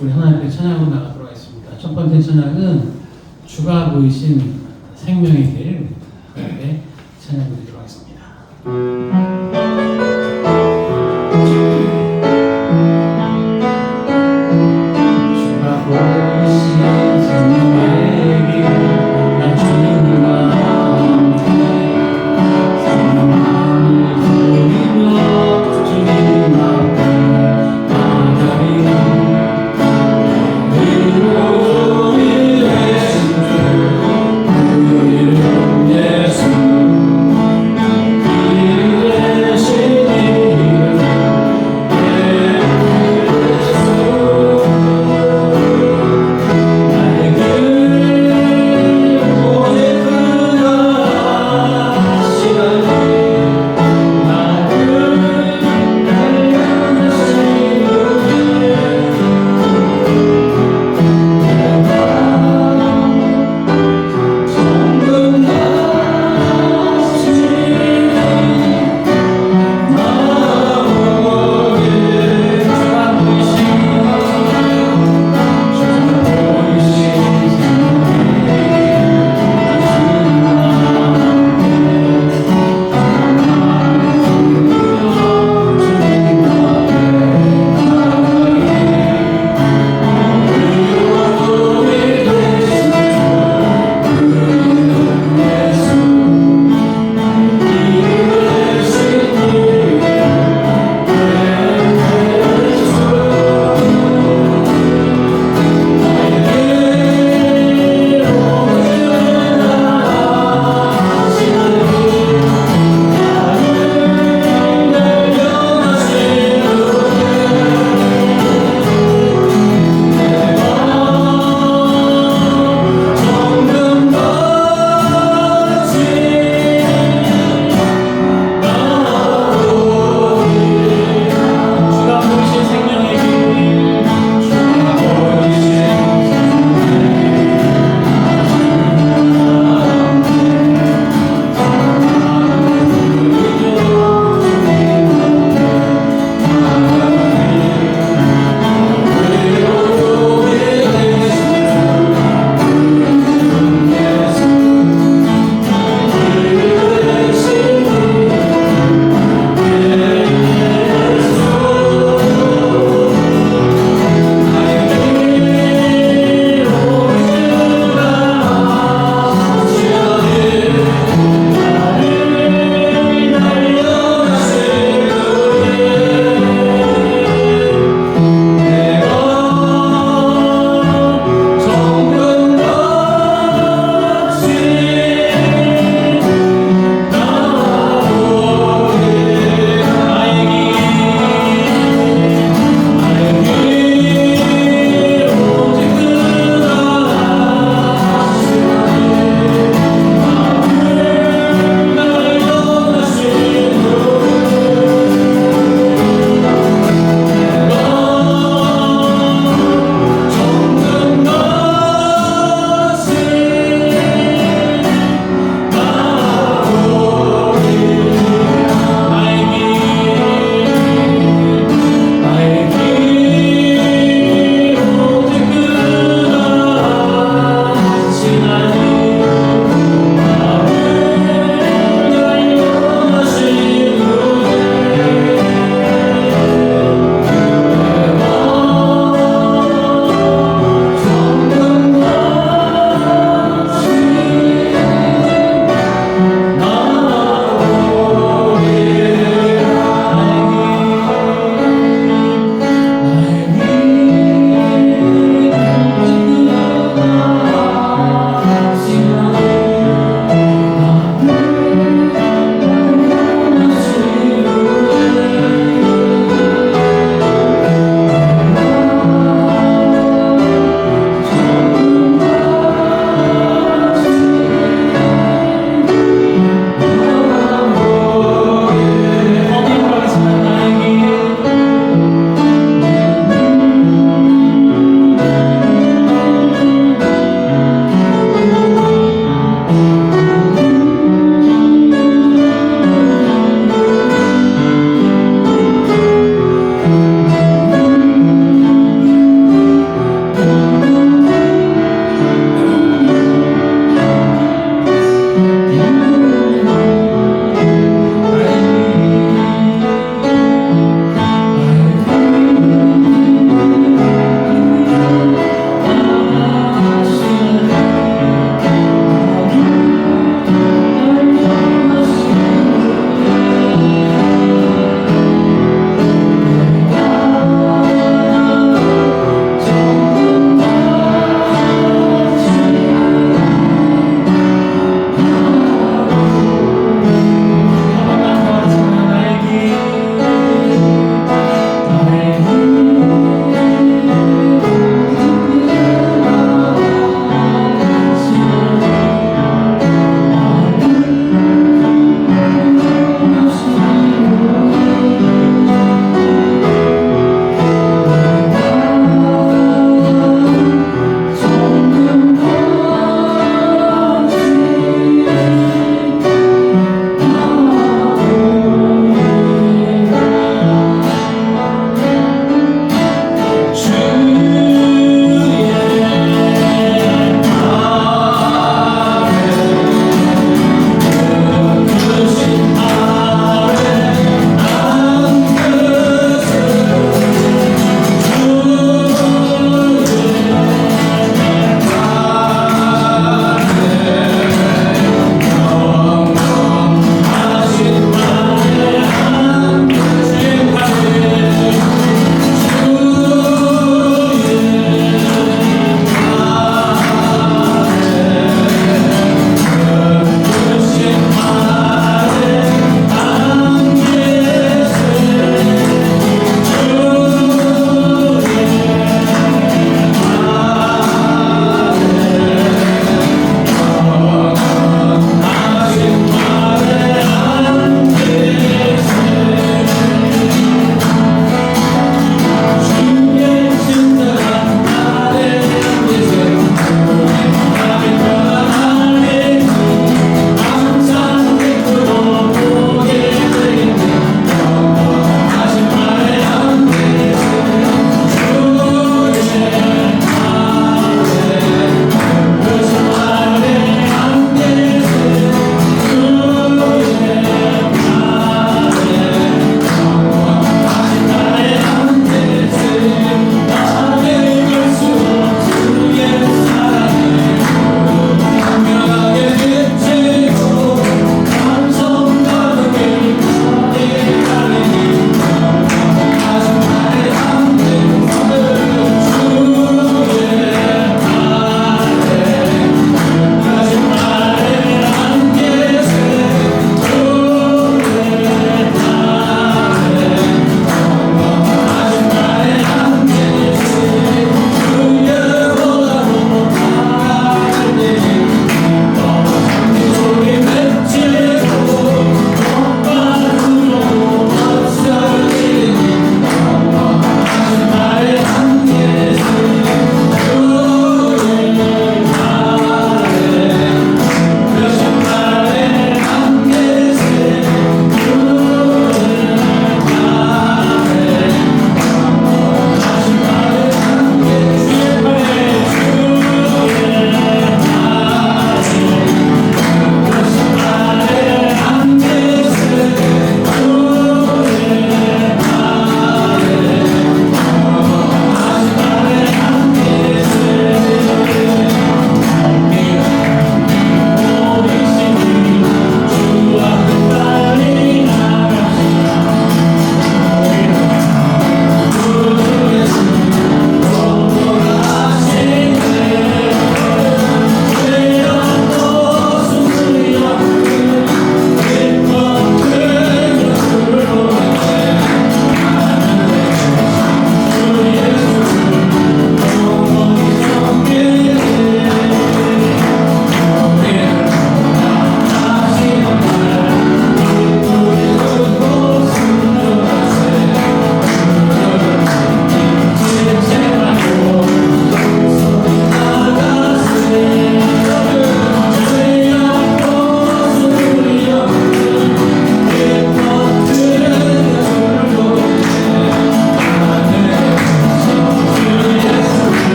우리 하나님 앞에 찬양으로 나가도록 하겠습니다. 첫 번째 찬양은 주가 보이신 생명의 길 앞에 찬양 드리도록 하겠습니다. 주가 보이신 생명의 길 나 주님과 함께 생명을 드리며 주님 앞에 나가리라. 예수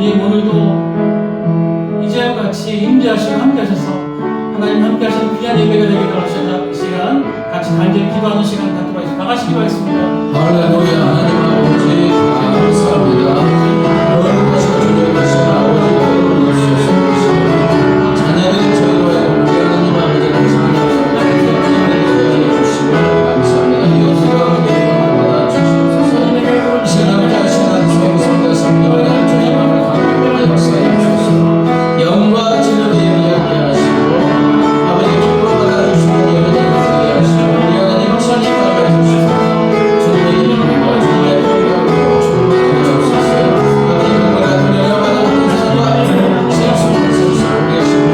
주님 오늘도 이제와 같이 임재하시고 함께 하셔서 하나님 함께 하시는 귀한 예배가 되기를 원하시는 이 시간 같이 간절히 기도하는 시간 갖도록 하겠습니다. 다 같이 기도하겠습니다. 할렐루야. 하나님 아버지 감사합니다. 거룩하시고 존귀하신 아버지 거룩을 주시옵소서. 자녀들인 저희와 우리 하나님 아버지를 사랑하시고 주시고 감사합니다. 이것으로 기도를 받아주시옵소서. 이 시간 함께 하시는 성성자 성령을 저희 마음을 감격하게 역사해 주소서. 영과 진리를 예비하게 하시고 아버지 기쁨 받아주시는 예배를 드리게 하시고 우리 하나님 찬양하게 해주시고 주님의 이름과 주님의 영광으로 충만하게 하옵소서. 아버지 영광을 돌려받아 감사와 실수를 우리 하시고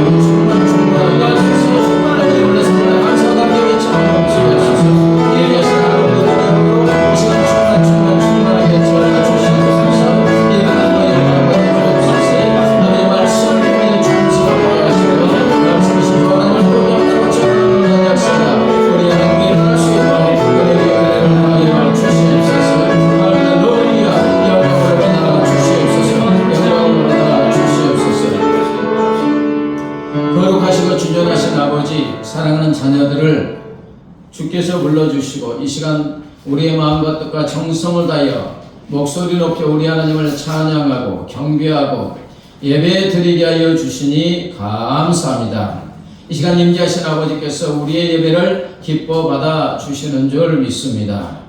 충만하게 하소서. 아버지 우리 성도의 감사 감격이 참없게 하소서. 예배하신 하나님으로 이 시간 충만하게 채워주시옵소서. 예배하는 영광을 받아주옵소서. 아버지 말씀을 통해 충성하게 하시고 말씀이신 하나님을 보며 거쳐가는 역사가 우리 하나님의 말씀에 은혜를 하여 주시옵소서. 할렐루야. 영광을 받아 주시옵소서. 영광을 받아 주시옵소서. 거룩하시고 준전하신 아버지, 사랑하는 자녀들을 주께서 불러주시고 이 시간 우리의 마음과 뜻과 정성을 다하여 목소리 높여 우리 하나님을 찬양하고 경배하고 예배 드리게 하여 주시니 감사합니다. 이 시간 임재하신 아버지께서 우리의 예배를 기뻐 받아 주시는 줄 믿습니다.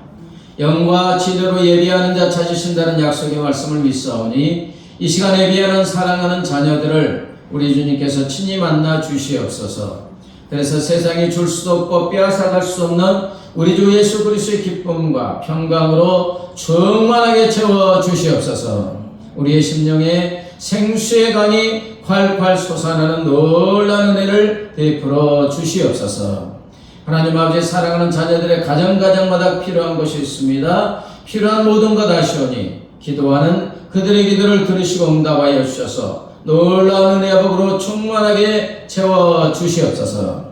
영과 진리로 예배하는 자 찾으신다는 약속의 말씀을 믿사오니 이 시간 예배하는 사랑하는 자녀들을 우리 주님께서 친히 만나 주시옵소서. 그래서 세상이 줄 수도 없고 빼앗아갈 수 없는 우리 주 예수 그리스도의 기쁨과 평강으로 충만하게 채워 주시옵소서. 우리의 심령에 생수의 강이 콸콸 솟아나는 놀라운 은혜를 베풀어 주시옵소서. 하나님 아버지, 사랑하는 자녀들의 가정마다 필요한 것이 있습니다. 필요한 모든 것 아시오니 기도하는 그들의 기도를 들으시고 응답하여 주셔서 놀라운 은혜와 복으로 충만하게 채워 주시옵소서.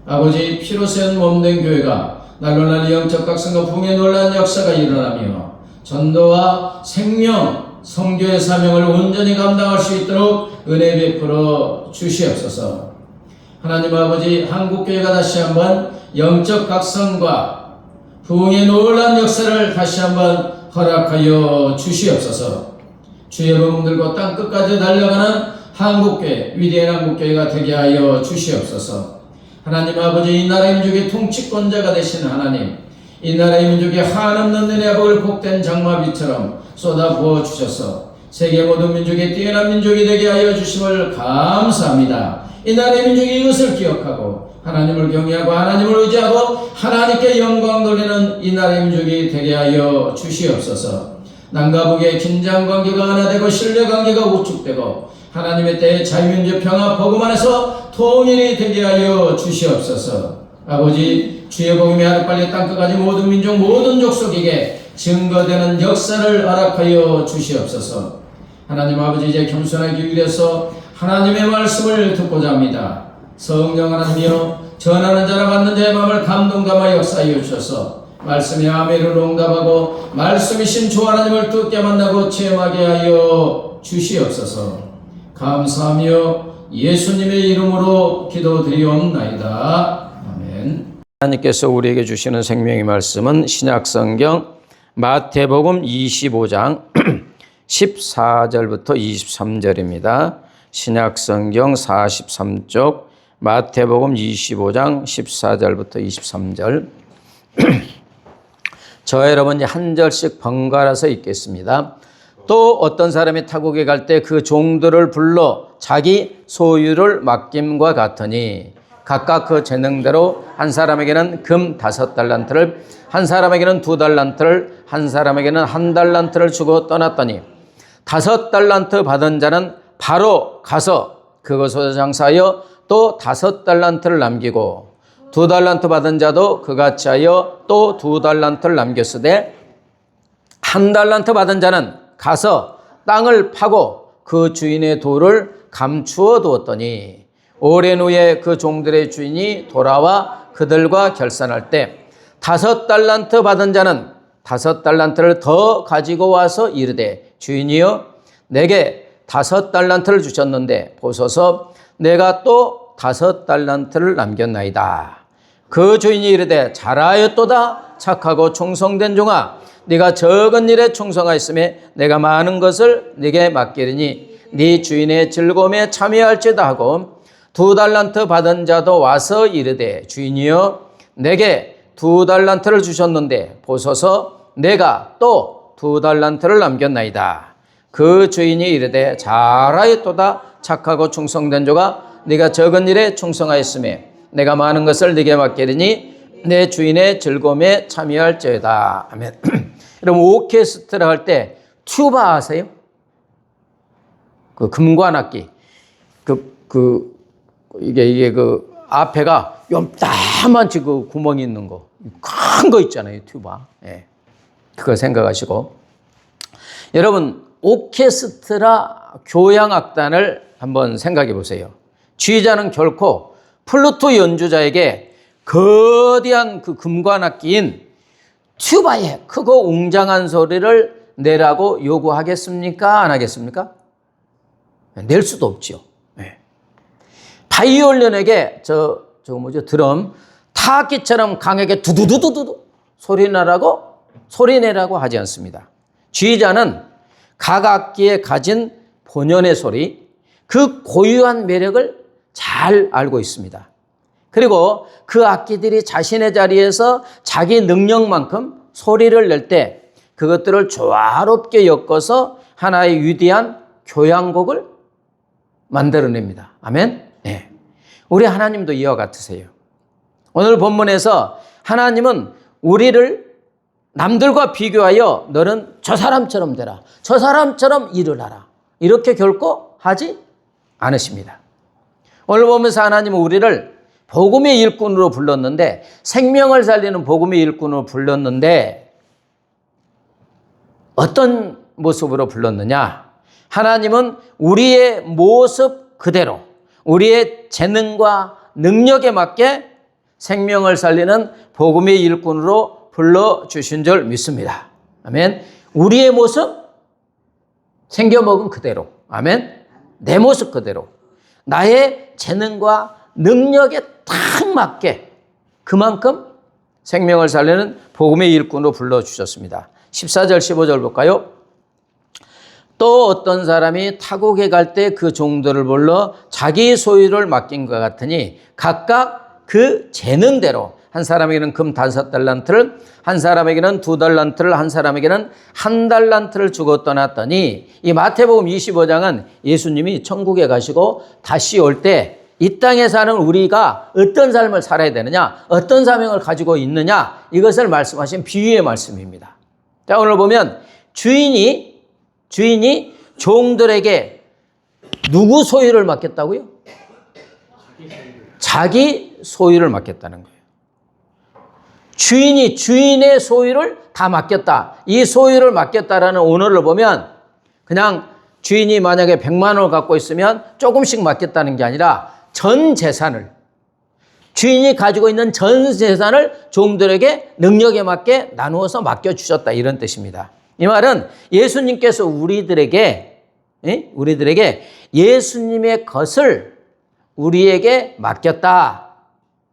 아버지, 피로 세운 몸된 교회가 날로 날 영적 각성과 부흥의 놀라운 역사가 일어나며 전도와 생명, 성교의 사명을 온전히 감당할 수 있도록 은혜 베풀어 주시옵소서. 하나님 아버지, 한국교회가 다시 한번 영적 각성과 부흥의 놀라운 역사를 다시 한번 허락하여 주시옵소서. 주의 복음 들고 땅 끝까지 달려가는 한국교회, 위대한 한국교회가 되게 하여 주시옵소서. 하나님 아버지, 이 나라의 민족의 통치권자가 되신 하나님, 이 나라의 민족의 한없는 은혜와 복을 복된 장마비처럼 쏟아부어 주셔서 세계 모든 민족의 뛰어난 민족이 되게 하여 주심을 감사합니다. 이 나라의 민족이 이것을 기억하고 하나님을 경외하고 하나님을 의지하고 하나님께 영광 돌리는 이 나라의 민족이 되게 하여 주시옵소서. 남과 북의 긴장관계가 하나되고 신뢰관계가 우축되고 하나님의 때에 자유민주 평화 복음 안에서 통일이 되게 하여 주시옵소서. 아버지, 주의 복음이 하루빨리 땅끝까지 모든 민족 모든 족속에게 증거되는 역사를 허락하여 주시옵소서. 하나님 아버지, 이제 겸손하게 기울여서 하나님의 말씀을 듣고자 합니다. 성령 하나님이여, 전하는 자라 받는 자의 마음을 감동감하여 역사하여 주셔서 말씀의 아멘으로 응답하고 말씀이신 주 하나님을 뜻게 만나고 체험하게 하여 주시옵소서. 감사하며 예수님의 이름으로 기도드리옵나이다. 아멘. 하나님께서 우리에게 주시는 생명의 말씀은 신약성경 마태복음 25장 14절부터 23절입니다. 신약성경 43쪽 마태복음 25장 14절부터 23절. 저와 여러분이 한 절씩 번갈아서 읽겠습니다. 또 어떤 사람이 타국에 갈 때 그 종들을 불러 자기 소유를 맡김과 같으니 각각 그 재능대로 한 사람에게는 금 5달란트를, 한 사람에게는 2달란트를, 한 사람에게는 1달란트를 주고 떠났더니 5달란트 받은 자는 바로 가서 그것으로 장사하여 또 5달란트를 남기고 2달란트 받은 자도 그같이 하여 또 2달란트를 남겼으되 1달란트 받은 자는 가서 땅을 파고 그 주인의 도를 감추어 두었더니 오랜 후에 그 종들의 주인이 돌아와 그들과 결산할 때 5달란트 받은 자는 5달란트를 더 가지고 와서 이르되 주인이여 내게 5달란트를 주셨는데 보소서 내가 또 5달란트를 남겼나이다. 그 주인이 이르되 잘하였도다 착하고 충성된 종아 네가 적은 일에 충성하였음에 내가 많은 것을 네게 맡기리니 네 주인의 즐거움에 참여할지다 하고 2달란트 받은 자도 와서 이르되 주인이여 내게 2달란트를 주셨는데 보소서 내가 또 2달란트를 남겼나이다. 그 주인이 이르되 잘하였도다 착하고 충성된 종아 네가 적은 일에 충성하였음에 내가 많은 것을 네게 맡기리니 내 주인의 즐거움에 참여할지어다. 아멘. 여러분 오케스트라 할 때 튜바 아세요? 그 금관악기 이게 그 앞에가 요따만치 그 구멍이 있는 거 큰 거 있잖아요 튜바. 예. 그거 생각하시고 여러분 오케스트라 교향악단을 한번 생각해 보세요. 지휘자는 결코 플루트 연주자에게 거대한 그 금관악기인 튜바에 크고 웅장한 소리를 내라고 요구하겠습니까? 안 하겠습니까? 낼 수도 없죠. 네. 바이올린에게 드럼 타악기처럼 강하게 두두두두두 소리 내라고 하지 않습니다. 지휘자는 각 악기에 가진 본연의 소리, 그 고유한 매력을 잘 알고 있습니다. 그리고 그 악기들이 자신의 자리에서 자기 능력만큼 소리를 낼 때 그것들을 조화롭게 엮어서 하나의 위대한 교향곡을 만들어냅니다. 아멘? 네. 우리 하나님도 이와 같으세요. 오늘 본문에서 하나님은 우리를 남들과 비교하여 너는 저 사람처럼 되라. 저 사람처럼 일을 하라. 이렇게 결코 하지 않으십니다. 오늘 보면서 하나님은 우리를 복음의 일꾼으로 불렀는데 생명을 살리는 복음의 일꾼으로 불렀는데 어떤 모습으로 불렀느냐? 하나님은 우리의 모습 그대로 우리의 재능과 능력에 맞게 생명을 살리는 복음의 일꾼으로 불러주신 줄 믿습니다. 아멘. 우리의 모습 생겨먹은 그대로. 아멘. 내 모습 그대로. 나의 재능과 능력에 딱 맞게 그만큼 생명을 살리는 복음의 일꾼으로 불러주셨습니다. 14절 15절 볼까요? 또 어떤 사람이 타국에 갈 때 그 종들을 불러 자기 소유를 맡긴 것 같으니 각각 그 재능대로 한 사람에게는 금 5달란트를 한 사람에게는 2달란트를 한 사람에게는 1달란트를 주고 떠났더니 이 마태복음 25장은 예수님이 천국에 가시고 다시 올 때 이 땅에 사는 우리가 어떤 삶을 살아야 되느냐 어떤 사명을 가지고 있느냐 이것을 말씀하신 비유의 말씀입니다. 자, 오늘 보면 주인이 종들에게 누구 소유를 맡겼다고요? 자기 소유를 맡겼다는 거예요. 주인이 주인의 소유를 다 맡겼다. 이 소유를 맡겼다라는 오너를 보면 그냥 주인이 만약에 100만 원을 갖고 있으면 조금씩 맡겼다는 게 아니라 전 재산을 주인이 가지고 있는 전 재산을 종들에게 능력에 맞게 나누어서 맡겨주셨다 이런 뜻입니다. 이 말은 예수님께서 우리들에게 예수님의 것을 우리에게 맡겼다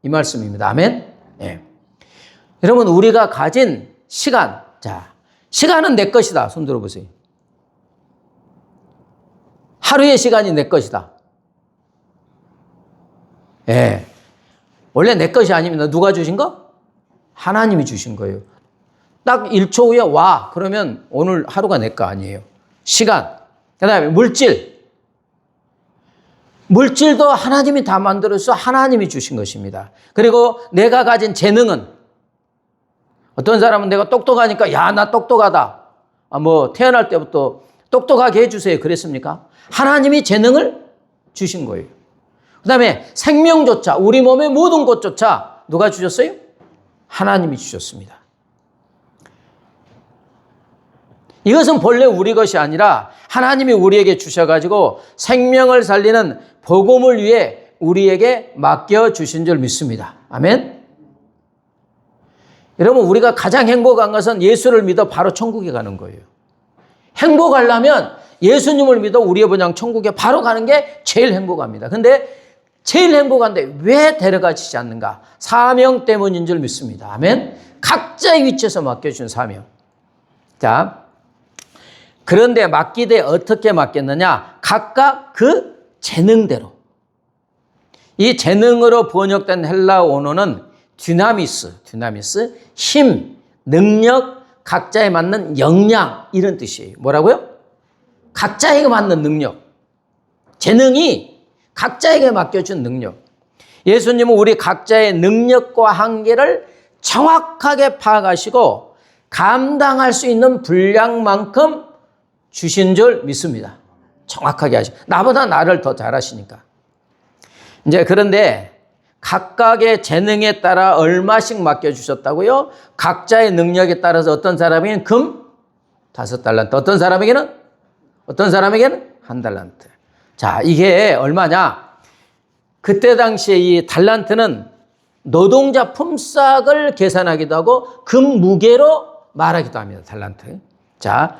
이 말씀입니다. 아멘. 네. 여러분 우리가 가진 시간, 자 시간은 내 것이다. 손 들어보세요. 하루의 시간이 내 것이다. 예. 원래 내 것이 아닙니다. 누가 주신 거? 하나님이 주신 거예요. 딱 1초 후에 와. 그러면 오늘 하루가 내 거 아니에요. 시간. 그 다음에 물질도 하나님이 다 만들어서 하나님이 주신 것입니다. 그리고 내가 가진 재능은 어떤 사람은 내가 똑똑하니까 야, 나 똑똑하다. 태어날 때부터 똑똑하게 해주세요. 그랬습니까? 하나님이 재능을 주신 거예요. 그 다음에 생명조차 우리 몸의 모든 것조차 누가 주셨어요? 하나님이 주셨습니다. 이것은 본래 우리 것이 아니라 하나님이 우리에게 주셔가지고 생명을 살리는 복음을 위해 우리에게 맡겨주신 줄 믿습니다. 아멘. 여러분 우리가 가장 행복한 것은 예수를 믿어 바로 천국에 가는 거예요. 행복하려면 예수님을 믿어 우리의 본향 천국에 바로 가는 게 제일 행복합니다. 근데 제일 행복한데 왜 데려가시지 않는가? 사명 때문인 줄 믿습니다. 아멘. 각자의 위치에서 맡겨준 사명. 자, 그런데 맡기되 어떻게 맡겼느냐? 각각 그 재능대로. 이 재능으로 번역된 헬라 원어는 디나미스, 힘, 능력, 각자에 맞는 역량 이런 뜻이에요. 뭐라고요? 각자에게 맞는 능력. 재능이 각자에게 맡겨준 능력. 예수님은 우리 각자의 능력과 한계를 정확하게 파악하시고 감당할 수 있는 분량만큼 주신 줄 믿습니다. 정확하게 하시고. 나보다 나를 더 잘하시니까. 이제 그런데 각각의 재능에 따라 얼마씩 맡겨주셨다고요? 각자의 능력에 따라서 어떤 사람에게는 금 5달란트, 어떤 사람에게는 1달란트. 자, 이게 얼마냐? 그때 당시에 이 달란트는 노동자 품삯을 계산하기도 하고 금 무게로 말하기도 합니다. 달란트. 자,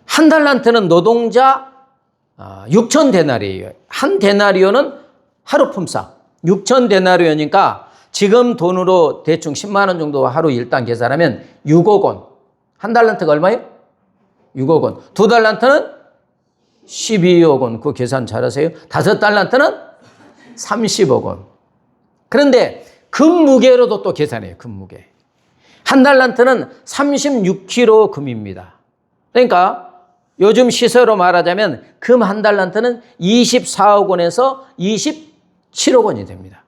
1달란트는 노동자 6,000데나리오예요. 한 데나리오는 하루 품삯. 6,000데나리오니까 지금 돈으로 대충 10만 원 정도 하루 일단 계산하면 6억 원. 1달란트가 얼마예요? 6억 원. 2달란트는 12억 원. 그 계산 잘하세요? 5달란트는 30억 원. 그런데 금 무게로도 또 계산해요. 금 무게. 1달란트는 36kg 금입니다. 그러니까 요즘 시세로 말하자면 금 1달란트는 24억 원에서 27억 원이 됩니다.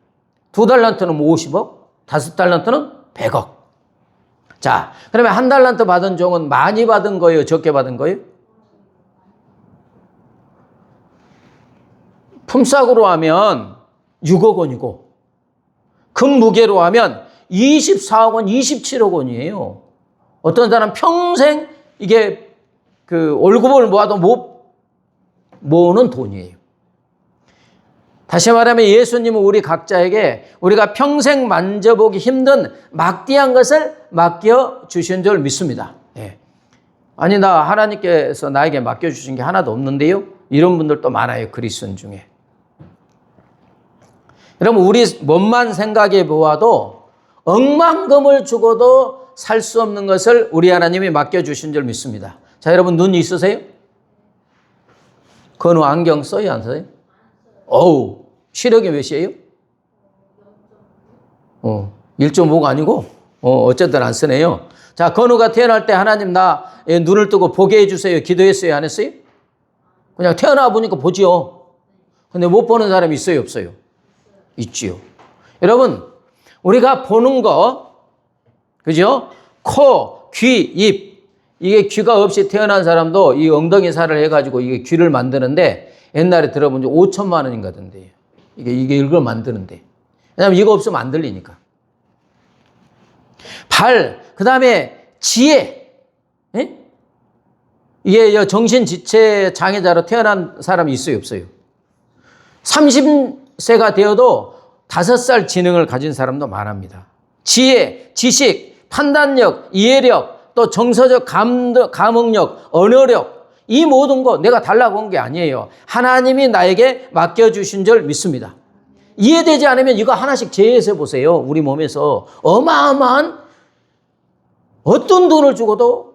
2달란트는 50억, 5달란트는 100억. 자, 그러면 1달란트 받은 종은 많이 받은 거예요? 적게 받은 거예요? 품삯으로 하면 6억 원이고 금 무게로 하면 24억 원, 27억 원이에요. 어떤 사람 평생 이게 그 월급을 모아도 못 모으는 돈이에요. 다시 말하면 예수님은 우리 각자에게 우리가 평생 만져보기 힘든 막대한 것을 맡겨주신 줄 믿습니다. 예. 아니, 나 하나님께서 나에게 맡겨주신 게 하나도 없는데요? 이런 분들도 많아요. 그리스도인 중에. 여러분, 우리 몸만 생각해 보아도 억만금을 주고도 살 수 없는 것을 우리 하나님이 맡겨주신 줄 믿습니다. 자, 여러분, 눈 있으세요? 건우 안경 써요, 안 써요? 어우, 시력이 몇이에요? 1.5가 아니고, 어쨌든 안 쓰네요. 자, 건우가 태어날 때 하나님 나 눈을 뜨고 보게 해주세요. 기도했어요, 안 했어요? 그냥 태어나 보니까 보지요. 근데 못 보는 사람이 있어요, 없어요? 있지요. 여러분, 우리가 보는 거, 그죠? 코, 귀, 입. 이게 귀가 없이 태어난 사람도 이 엉덩이 살을 해가지고 이게 귀를 만드는데 옛날에 들어본 지 5천만 원인가 던데요. 이게 이걸 만드는데. 왜냐면 이거 없으면 안 들리니까. 발, 그 다음에 지혜. 에? 이게 정신지체 장애자로 태어난 사람이 있어요, 없어요? 30세가 되어도 5살 지능을 가진 사람도 많습니다. 지혜, 지식, 판단력, 이해력, 또 정서적 감흥력, 언어력, 이 모든 거 내가 달라고 한 게 아니에요. 하나님이 나에게 맡겨주신 줄 믿습니다. 이해되지 않으면 이거 하나씩 제외해서 보세요. 우리 몸에서 어마어마한 어떤 돈을 주고도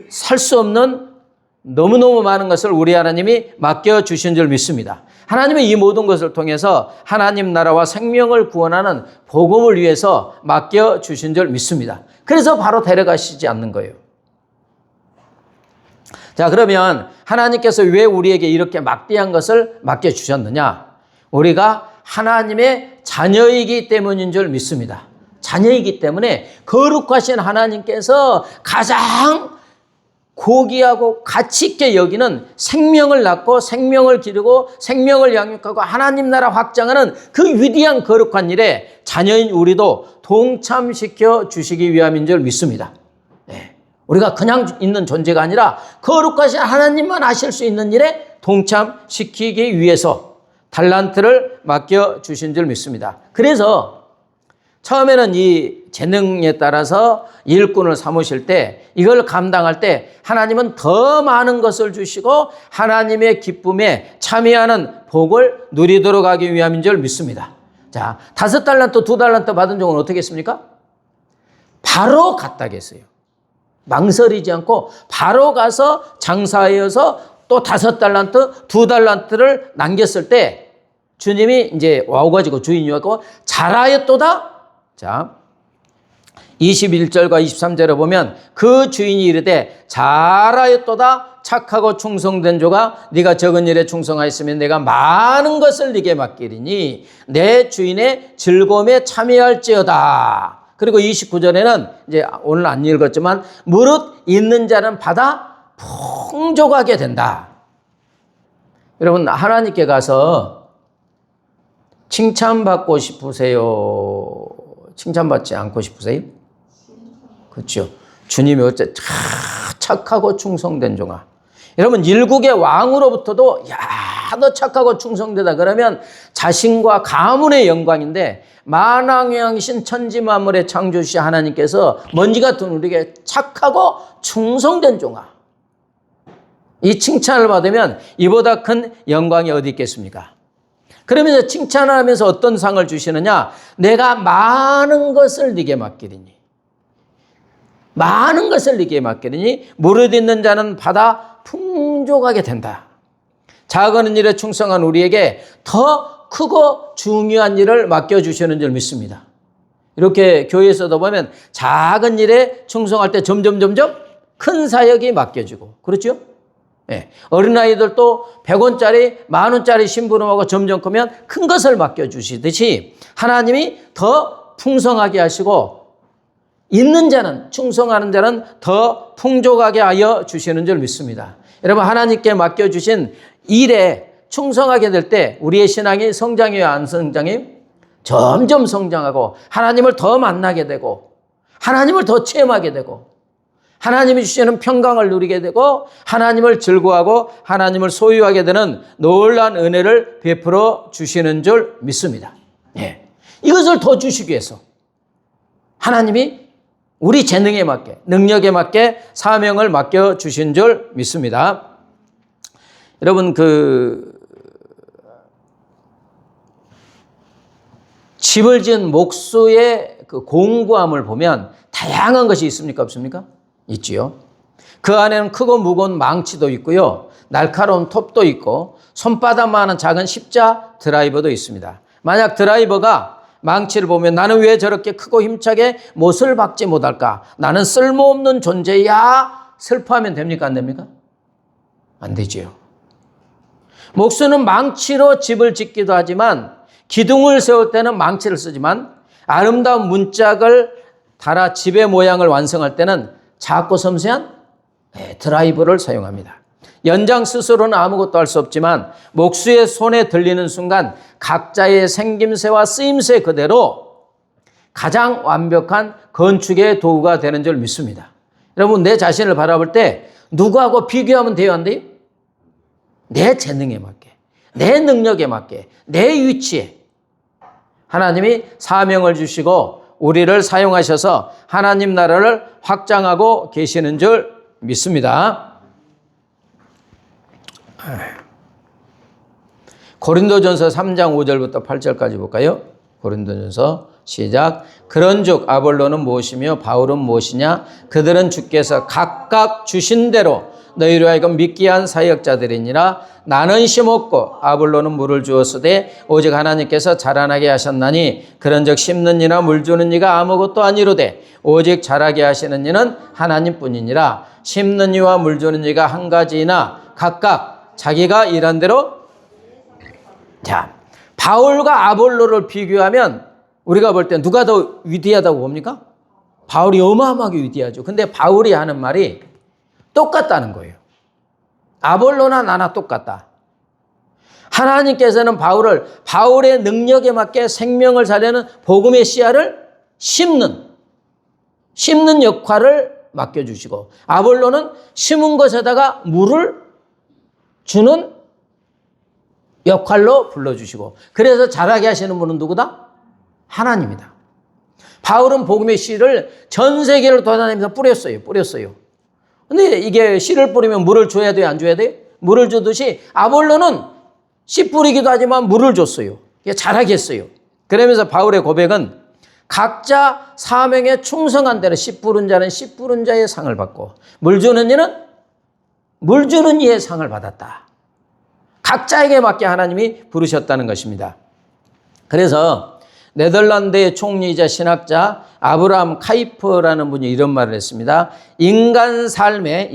살 수 없는 너무너무 많은 것을 우리 하나님이 맡겨주신 줄 믿습니다. 하나님의 이 모든 것을 통해서 하나님 나라와 생명을 구원하는 복음을 위해서 맡겨주신 줄 믿습니다. 그래서 바로 데려가시지 않는 거예요. 자, 그러면 하나님께서 왜 우리에게 이렇게 막대한 것을 맡겨주셨느냐? 우리가 하나님의 자녀이기 때문인 줄 믿습니다. 자녀이기 때문에 거룩하신 하나님께서 가장 고귀하고 가치 있게 여기는 생명을 낳고 생명을 기르고 생명을 양육하고 하나님 나라 확장하는 그 위대한 거룩한 일에 자녀인 우리도 동참시켜 주시기 위함인 줄 믿습니다. 네. 우리가 그냥 있는 존재가 아니라 거룩하신 하나님만 하실 수 있는 일에 동참시키기 위해서 달란트를 맡겨주신 줄 믿습니다. 그래서 처음에는 이 재능에 따라서 일꾼을 삼으실 때 이걸 감당할 때 하나님은 더 많은 것을 주시고 하나님의 기쁨에 참여하는 복을 누리도록 하기 위함인 줄 믿습니다. 자, 5달란트, 2달란트 받은 종은 어떻게 했습니까? 바로 갔다 했어요. 망설이지 않고 바로 가서 장사하여서 또 5달란트, 2달란트를 남겼을 때 주님이 이제 와가지고 주인이 와고 잘하였도다. 자, 21절과 23절에 보면 그 주인이 이르되 잘하였도다. 착하고 충성된 조가 네가 적은 일에 충성하였으면 내가 많은 것을 네게 맡기리니 내 주인의 즐거움에 참여할지어다. 그리고 29절에는 이제 오늘 안 읽었지만 무릇 있는 자는 받아 풍족하게 된다. 여러분 하나님께 가서 칭찬받고 싶으세요? 칭찬받지 않고 싶으세요? 그렇죠. 주님이 어째 착하고 충성된 종아. 여러분 일국의 왕으로부터도 야, 너 착하고 충성되다 그러면 자신과 가문의 영광인데 만왕왕신 천지만물의 창조주신 하나님께서 먼지 같은 우리에게 착하고 충성된 종아. 이 칭찬을 받으면 이보다 큰 영광이 어디 있겠습니까? 그러면서 칭찬을 하면서 어떤 상을 주시느냐? 내가 많은 것을 네게 맡기리니. 많은 것을 네게 맡기리니 무릇 있는 자는 받아 풍족하게 된다. 작은 일에 충성한 우리에게 더 크고 중요한 일을 맡겨주시는 줄 믿습니다. 이렇게 교회에서도 보면 작은 일에 충성할 때 점점 큰 사역이 맡겨지고 그렇죠? 네. 어린아이들도 100원짜리, 만원짜리 심부름하고 점점 크면 큰 것을 맡겨주시듯이 하나님이 더 풍성하게 하시고 있는 자는, 충성하는 자는 더 풍족하게 하여 주시는 줄 믿습니다. 여러분 하나님께 맡겨주신 일에 충성하게 될 때 우리의 신앙이 성장해요, 안 성장해요? 점점 성장하고 하나님을 더 만나게 되고 하나님을 더 체험하게 되고 하나님이 주시는 평강을 누리게 되고 하나님을 즐거워하고 하나님을 소유하게 되는 놀라운 은혜를 베풀어 주시는 줄 믿습니다. 예. 이것을 더 주시기 위해서 하나님이 우리 재능에 맞게 능력에 맞게 사명을 맡겨주신 줄 믿습니다. 여러분 집을 지은 목수의 그 공부함을 보면 다양한 것이 있습니까? 없습니까? 있지요. 그 안에는 크고 무거운 망치도 있고요. 날카로운 톱도 있고 손바닥만한 작은 십자 드라이버도 있습니다. 만약 드라이버가 망치를 보면 나는 왜 저렇게 크고 힘차게 못을 박지 못할까? 나는 쓸모없는 존재야. 슬퍼하면 됩니까? 안 됩니까? 안 되지요. 목수는 망치로 집을 짓기도 하지만 기둥을 세울 때는 망치를 쓰지만 아름다운 문짝을 달아 집의 모양을 완성할 때는 작고 섬세한 드라이버를 사용합니다. 연장 스스로는 아무것도 할 수 없지만 목수의 손에 들리는 순간 각자의 생김새와 쓰임새 그대로 가장 완벽한 건축의 도구가 되는 줄 믿습니다. 여러분 내 자신을 바라볼 때 누구하고 비교하면 돼요, 안 돼요? 내 재능에 맞게, 내 능력에 맞게, 내 위치에 하나님이 사명을 주시고 우리를 사용하셔서 하나님 나라를 확장하고 계시는 줄 믿습니다. 고린도전서 3장 5절부터 8절까지 볼까요? 고린도전서 시작. 그런즉 아볼로는 무엇이며 바울은 무엇이냐? 그들은 주께서 각각 주신 대로 너희로 하여금 믿게 한 사역자들이니라. 나는 심었고 아볼로는 물을 주었으되 오직 하나님께서 자라나게 하셨나니 그런즉 심는 이나 물 주는 이가 아무것도 아니로되 오직 자라게 하시는 이는 하나님뿐이니라. 심는 이와 물 주는 이가 한 가지이나 각각 자기가 일한 대로. 자, 바울과 아볼로를 비교하면 우리가 볼 때 누가 더 위대하다고 봅니까? 바울이 어마어마하게 위대하죠. 근데 바울이 하는 말이 똑같다는 거예요. 아볼로나 나나 똑같다. 하나님께서는 바울의 능력에 맞게 생명을 살려는 복음의 씨앗을 심는 역할을 맡겨주시고 아볼로는 심은 것에다가 물을 주는 역할로 불러주시고 그래서 자라게 하시는 분은 누구다? 하나님이다. 바울은 복음의 씨를 전 세계를 돌아다니면서 뿌렸어요. 근데 이게 씨를 뿌리면 물을 줘야 돼요, 안 줘야 돼요? 물을 주듯이 아볼로는 씨 뿌리기도 하지만 물을 줬어요. 자라겠어요. 그러면서 바울의 고백은 각자 사명에 충성한 대로 씨 뿌른 자는 씨 뿌른 자의 상을 받고 물 주는 이는 물 주는 이의 상을 받았다. 각자에게 맞게 하나님이 부르셨다는 것입니다. 그래서 네덜란드의 총리이자 신학자 아브라함 카이퍼라는 분이 이런 말을 했습니다. 인간 삶의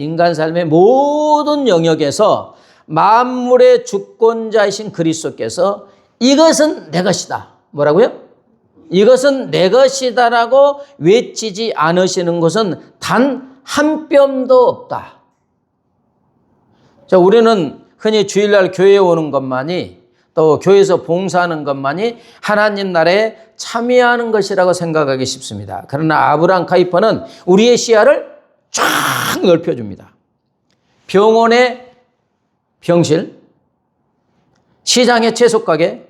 모든 영역에서 만물의 주권자이신 그리스도께서 이것은 내 것이다. 뭐라고요? 이것은 내 것이다라고 외치지 않으시는 것은 단 한 뼘도 없다. 자, 우리는 흔히 주일날 교회에 오는 것만이 또 교회에서 봉사하는 것만이 하나님 나라에 참여하는 것이라고 생각하기 쉽습니다. 그러나 아브라함 카이퍼는 우리의 시야를 쫙 넓혀줍니다. 병원의 병실, 시장의 채소가게,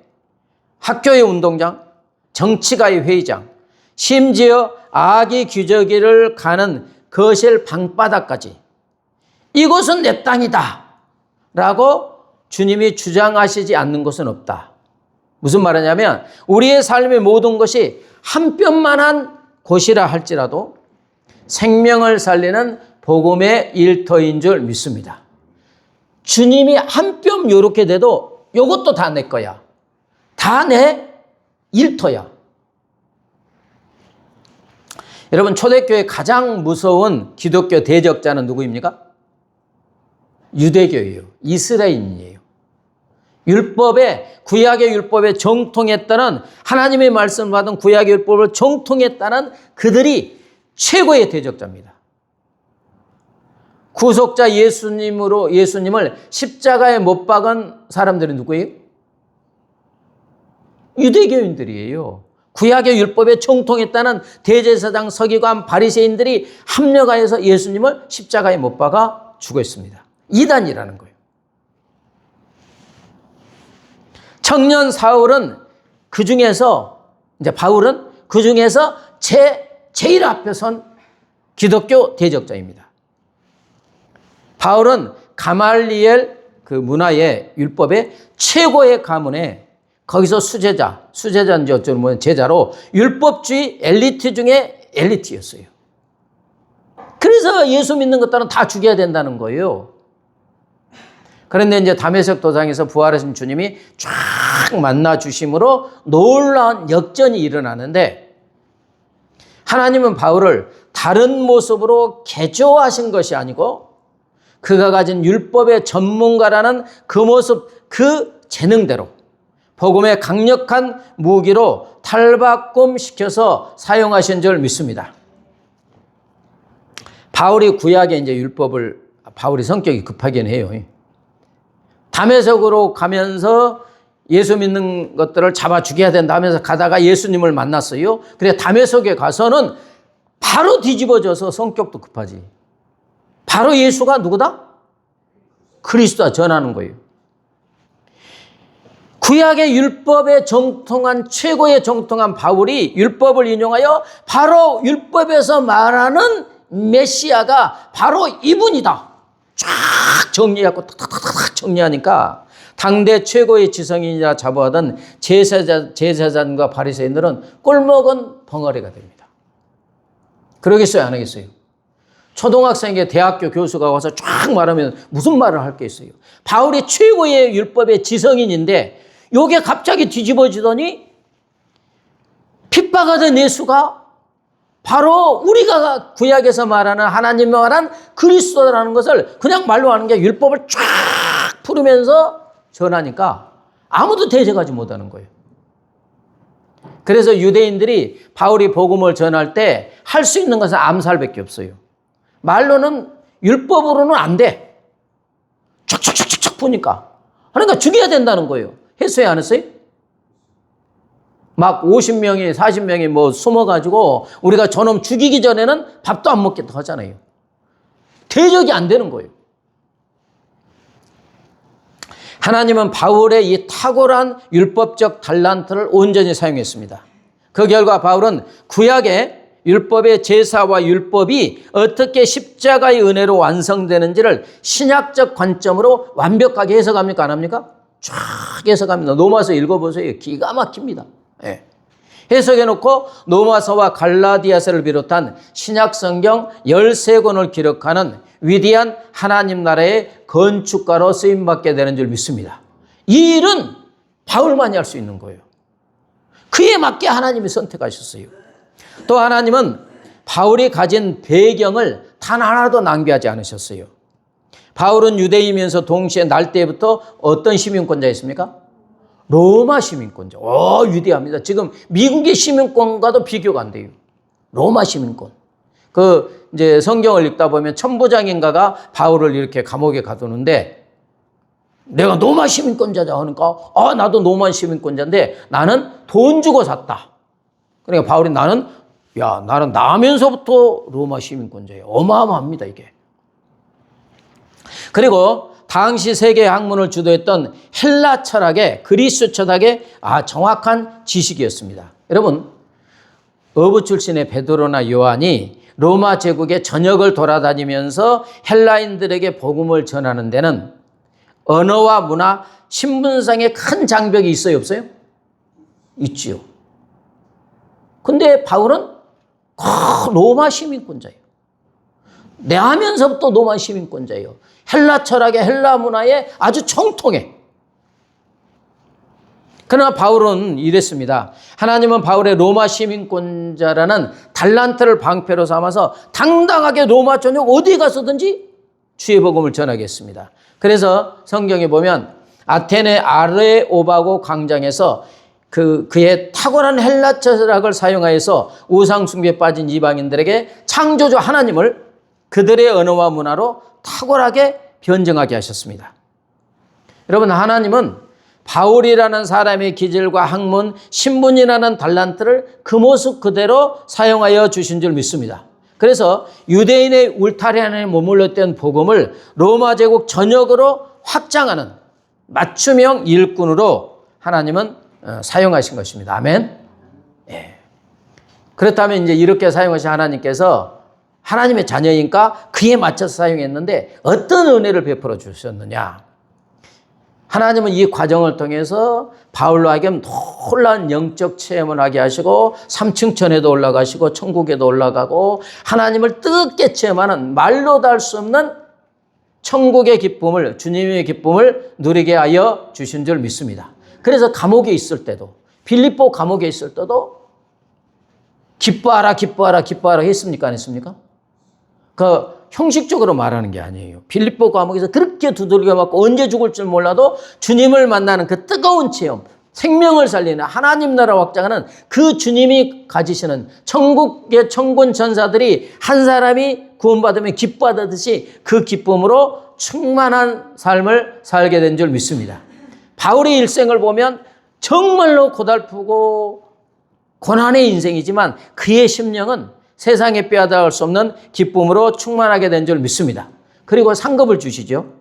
학교의 운동장, 정치가의 회의장, 심지어 아기 기저귀를 가는 거실 방바닥까지 이곳은 내 땅이다 라고 주님이 주장하시지 않는 것은 없다. 무슨 말이냐면 우리의 삶의 모든 것이 한 뼘만한 곳이라 할지라도 생명을 살리는 복음의 일터인 줄 믿습니다. 주님이 한 뼘 요렇게 돼도 요것도 다 내 거야. 다 내 일터야. 여러분, 초대교회 가장 무서운 기독교 대적자는 누구입니까? 유대교예요. 이스라엘인이에요. 구약의 율법에 정통했다는 하나님의 말씀을 받은 구약의 율법을 정통했다는 그들이 최고의 대적자입니다. 구속자 예수님을 십자가에 못 박은 사람들이 누구예요? 유대교인들이에요. 구약의 율법에 정통했다는 대제사장 서기관 바리새인들이 합력하여서 예수님을 십자가에 못 박아 죽였습니다. 이단이라는 거예요. 청년 바울은 그 중에서 제일 앞에 선 기독교 대적자입니다. 바울은 가말리엘 그 문화의 율법의 최고의 가문에 거기서 수제자인지 어쩌면 제자로 율법주의 엘리트 중에 엘리트였어요. 그래서 예수 믿는 것들은 다 죽여야 된다는 거예요. 그런데 이제 다메섹 도상에서 부활하신 주님이 쫙 만나 주심으로 놀라운 역전이 일어나는데 하나님은 바울을 다른 모습으로 개조하신 것이 아니고 그가 가진 율법의 전문가라는 그 모습, 그 재능대로 복음의 강력한 무기로 탈바꿈시켜서 사용하신 줄 믿습니다. 바울이 구약의 이제 바울이 성격이 급하긴 해요. 다메섹으로 가면서 예수 믿는 것들을 잡아 죽여야 된다 하면서 가다가 예수님을 만났어요. 그래 다메섹에 가서는 바로 뒤집어져서 성격도 급하지. 바로 예수가 누구다? 그리스도다 전하는 거예요. 구약의 율법에 최고의 정통한 바울이 율법을 인용하여 바로 율법에서 말하는 메시아가 바로 이분이다. 쫙 정리하고 탁탁탁 정리하니까 당대 최고의 지성인이라 자부하던 제사장과 바리새인들은 꿀먹은 벙어리가 됩니다. 그러겠어요, 안 하겠어요? 초등학생에게 대학교 교수가 와서 쫙 말하면 무슨 말을 할 게 있어요? 바울이 최고의 율법의 지성인인데 요게 갑자기 뒤집어지더니 핍박하던 예수가 바로 우리가 구약에서 말하는 하나님이 말한 그리스도라는 것을 그냥 말로 하는 게 율법을 쫙 풀으면서 전하니까 아무도 대적하지 못하는 거예요. 그래서 유대인들이 바울이 복음을 전할 때 할 수 있는 것은 암살밖에 없어요. 말로는 율법으로는 안 돼. 촥촥촥촥 푸니까. 그러니까 죽여야 된다는 거예요. 했어요, 안 했어요? 막 50명이 40명이 뭐 숨어가지고 우리가 저놈 죽이기 전에는 밥도 안 먹겠다 하잖아요. 대적이 안 되는 거예요. 하나님은 바울의 이 탁월한 율법적 달란트를 온전히 사용했습니다. 그 결과 바울은 구약의 율법의 제사와 율법이 어떻게 십자가의 은혜로 완성되는지를 신약적 관점으로 완벽하게 해석합니까? 안 합니까? 쫙 해석합니다. 로마서 읽어보세요. 기가 막힙니다. 예. 해석해놓고 로마서와 갈라디아서를 비롯한 신약 성경 13권을 기록하는 위대한 하나님 나라의 건축가로 쓰임받게 되는 줄 믿습니다. 이 일은 바울만이 할 수 있는 거예요. 그에 맞게 하나님이 선택하셨어요. 또 하나님은 바울이 가진 배경을 단 하나도 낭비하지 않으셨어요. 바울은 유대인이면서 동시에 날 때부터 어떤 시민권자였습니까? 로마 시민권자. 위대합니다. 지금 미국의 시민권과도 비교가 안 돼요. 로마 시민권. 이제 성경을 읽다 보면 천부장인가가 바울을 이렇게 감옥에 가두는데 내가 로마 시민권자자 하니까 나도 로마 시민권자인데 나는 돈 주고 샀다. 그러니까 바울이 나는 나면서부터 로마 시민권자예요. 어마어마합니다, 이게. 그리고 당시 세계 학문을 주도했던 헬라 철학의 그리스 철학의 정확한 지식이었습니다. 여러분, 어부 출신의 베드로나 요한이 로마 제국의 전역을 돌아다니면서 헬라인들에게 복음을 전하는 데는 언어와 문화, 신분상의 큰 장벽이 있어요, 없어요? 있지요. 근데 바울은 로마 시민권자예요. 내 하면서부터 로마 시민권자예요. 헬라 철학의 헬라 문화에 아주 정통해. 그러나 바울은 이랬습니다. 하나님은 바울의 로마 시민권자라는 달란트를 방패로 삼아서 당당하게 로마 전역 어디에 가서든지 주의 복음을 전하겠습니다. 그래서 성경에 보면 아테네 아레오바고 광장에서 그의 탁월한 헬라 철학을 사용하여서 우상 숭배에 빠진 이방인들에게 창조주 하나님을 그들의 언어와 문화로 탁월하게 변증하게 하셨습니다. 여러분, 하나님은 바울이라는 사람의 기질과 학문, 신분이라는 달란트를 그 모습 그대로 사용하여 주신 줄 믿습니다. 그래서 유대인의 울타리 안에 머물렀던 복음을 로마 제국 전역으로 확장하는 맞춤형 일꾼으로 하나님은 사용하신 것입니다. 아멘. 예. 그렇다면 이제 이렇게 사용하신 하나님께서 하나님의 자녀이니까 그에 맞춰서 사용했는데 어떤 은혜를 베풀어 주셨느냐? 하나님은 이 과정을 통해서 바울로 하여금 놀라운 영적 체험을 하게 하시고 3층 천에도 올라가시고 천국에도 올라가고 하나님을 뜨겁게 체험하는 말로 다 할 수 없는 천국의 기쁨을, 주님의 기쁨을 누리게 하여 주신 줄 믿습니다. 그래서 감옥에 있을 때도, 빌립보 감옥에 있을 때도 기뻐하라, 기뻐하라, 기뻐하라 했습니까? 안 했습니까? 형식적으로 말하는 게 아니에요. 빌립보 감옥에서 그렇게 두들겨 맞고 언제 죽을 줄 몰라도 주님을 만나는 그 뜨거운 체험, 생명을 살리는 하나님 나라 확장하는 그 주님이 가지시는 천국의 천군 천사들이 한 사람이 구원받으면 기뻐하듯이 그 기쁨으로 충만한 삶을 살게 된 줄 믿습니다. 바울의 일생을 보면 정말로 고달프고 고난의 인생이지만 그의 심령은 세상에 빼앗아갈 수 없는 기쁨으로 충만하게 된 줄 믿습니다. 그리고 상급을 주시죠.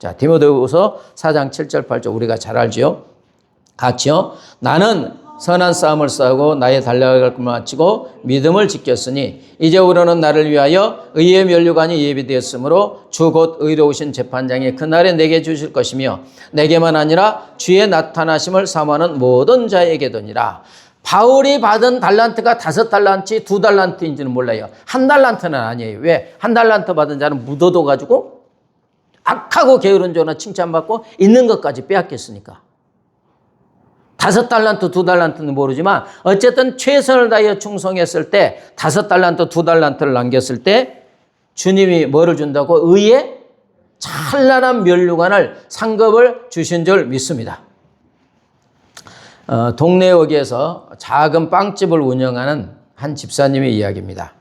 자, 디모데후서 4장 7절 8절 우리가 잘 알죠. 같이요. 나는 선한 싸움을 싸우고 나의 달려갈 것을 마치고 믿음을 지켰으니 이제 우리는 나를 위하여 의의 면류관이 예비되었으므로 주 곧 의로우신 재판장이 그날에 내게 주실 것이며 내게만 아니라 주의 나타나심을 사모하는 모든 자에게도니라. 바울이 받은 달란트가 5달란트, 2달란트인지는 몰라요. 1달란트는 아니에요. 왜? 1달란트 받은 자는 묻어둬가지고 악하고 게으른 자나 칭찬받고 있는 것까지 빼앗겼으니까. 5달란트, 2달란트는 모르지만 어쨌든 최선을 다하여 충성했을 때 5달란트, 2달란트를 남겼을 때 주님이 뭐를 준다고? 의의 찬란한 면류관을 상급을 주신 줄 믿습니다. 동네 어귀에서 작은 빵집을 운영하는 한 집사님의 이야기입니다.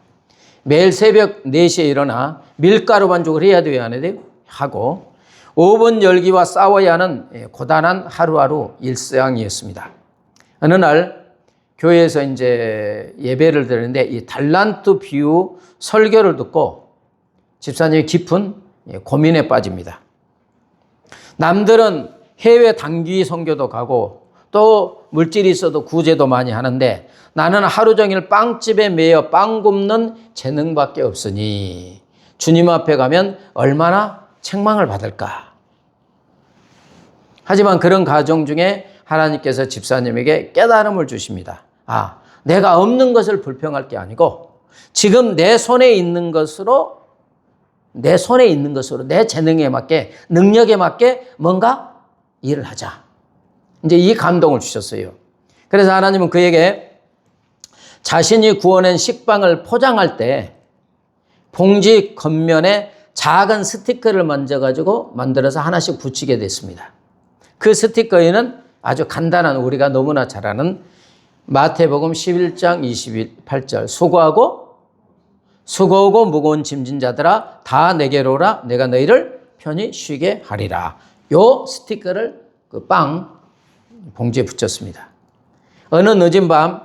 매일 새벽 4시에 일어나 밀가루 반죽을 해야 돼요, 안 해야 돼요? 하고 오븐 열기와 싸워야 하는 고단한 하루하루 일상이었습니다. 어느 날 교회에서 이제 예배를 드리는데 이 달란트 비유 설교를 듣고 집사님이 깊은 고민에 빠집니다. 남들은 해외 단기 선교도 가고 또 물질이 있어도 구제도 많이 하는데 나는 하루 종일 빵집에 매여 빵 굽는 재능밖에 없으니 주님 앞에 가면 얼마나 책망을 받을까. 하지만 그런 가정 중에 하나님께서 집사님에게 깨달음을 주십니다. 아, 내가 없는 것을 불평할 게 아니고 지금 내 손에 있는 것으로 내 재능에 맞게 능력에 맞게 뭔가 일을 하자. 이제 이 감동을 주셨어요. 그래서 하나님은 그에게 자신이 구워낸 식빵을 포장할 때 봉지 겉면에 작은 스티커를 만들어서 하나씩 붙이게 됐습니다. 그 스티커에는 아주 간단한 우리가 너무나 잘 아는 마태복음 11장 28절 수고하고 무거운 짐진 자들아 다 내게로 오라 내가 너희를 편히 쉬게 하리라. 요 스티커를 그 빵 봉지에 붙였습니다. 어느 늦은 밤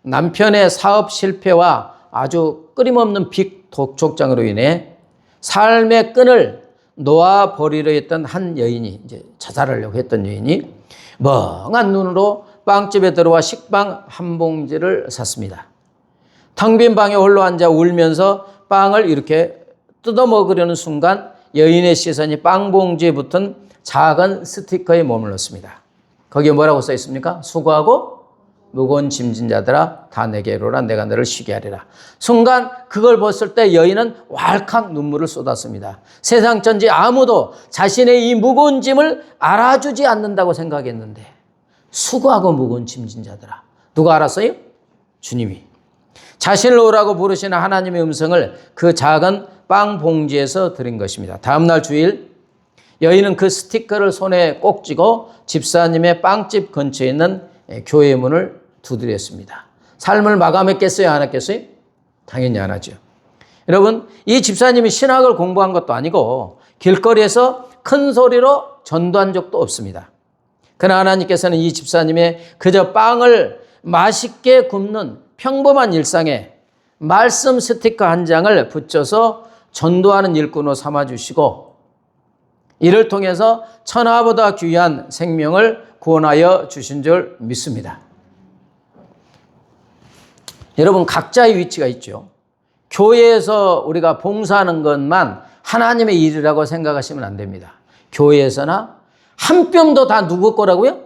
남편의 사업 실패와 아주 끊임없는 빚 독촉장으로 인해 삶의 끈을 놓아버리려 했던 한 여인이, 이제 자살하려고 했던 여인이 멍한 눈으로 빵집에 들어와 식빵 한 봉지를 샀습니다. 텅 빈 방에 홀로 앉아 울면서 빵을 이렇게 뜯어 먹으려는 순간 여인의 시선이 빵 봉지에 붙은 작은 스티커에 머물렀습니다. 거기에 뭐라고 써 있습니까? 수고하고 무거운 짐진 자들아 다 내게로 오라 내가 너를 쉬게 하리라. 순간 그걸 봤을 때 여인은 왈칵 눈물을 쏟았습니다. 세상 전체 아무도 자신의 이 무거운 짐을 알아주지 않는다고 생각했는데 수고하고 무거운 짐진 자들아. 누가 알았어요? 주님이. 자신을 오라고 부르시는 하나님의 음성을 그 작은 빵 봉지에서 들은 것입니다. 다음날 주일 여인은 그 스티커를 손에 꼭 쥐고 집사님의 빵집 근처에 있는 교회 문을 두드렸습니다. 삶을 마감했겠어요? 안 했겠어요? 당연히 안 하죠. 여러분, 이 집사님이 신학을 공부한 것도 아니고 길거리에서 큰 소리로 전도한 적도 없습니다. 그러나 하나님께서는 이 집사님의 그저 빵을 맛있게 굽는 평범한 일상에 말씀 스티커 한 장을 붙여서 전도하는 일꾼으로 삼아주시고 이를 통해서 천하보다 귀한 생명을 구원하여 주신 줄 믿습니다. 여러분, 각자의 위치가 있죠. 교회에서 우리가 봉사하는 것만 하나님의 일이라고 생각하시면 안 됩니다. 교회에서나 한 뼘도 다 누구 거라고요?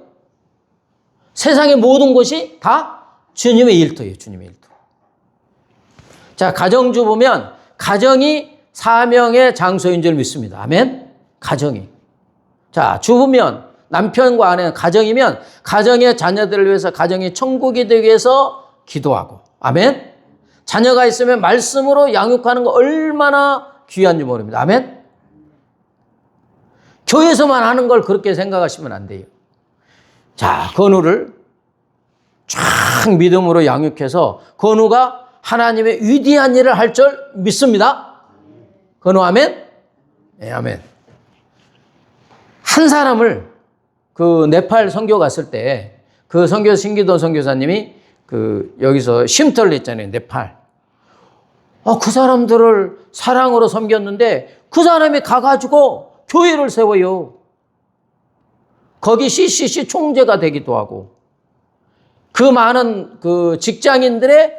세상의 모든 것이 다 주님의 일터예요. 주님의 일터. 자, 가정주부면 가정이 사명의 장소인 줄 믿습니다. 아멘? 가정이. 자, 주부면 남편과 아내, 가정이면 가정의 자녀들을 위해서 가정이 천국이 되기 위해서 기도하고. 아멘? 자녀가 있으면 말씀으로 양육하는 거 얼마나 귀한지 모릅니다. 아멘? 교회에서만 하는 걸 그렇게 생각하시면 안 돼요. 자, 건우를 쫙 믿음으로 양육해서 건우가 하나님의 위대한 일을 할 줄 믿습니다. 건우 아멘? 네, 아멘. 한 사람을 그 네팔 선교 갔을 때 그 선교 신기돈 선교사님이 그 여기서 쉼터를 했잖아요. 네팔. 그 사람들을 사랑으로 섬겼는데 그 사람이 가가지고 교회를 세워요. 거기 CCC 총재가 되기도 하고 그 많은 그 직장인들의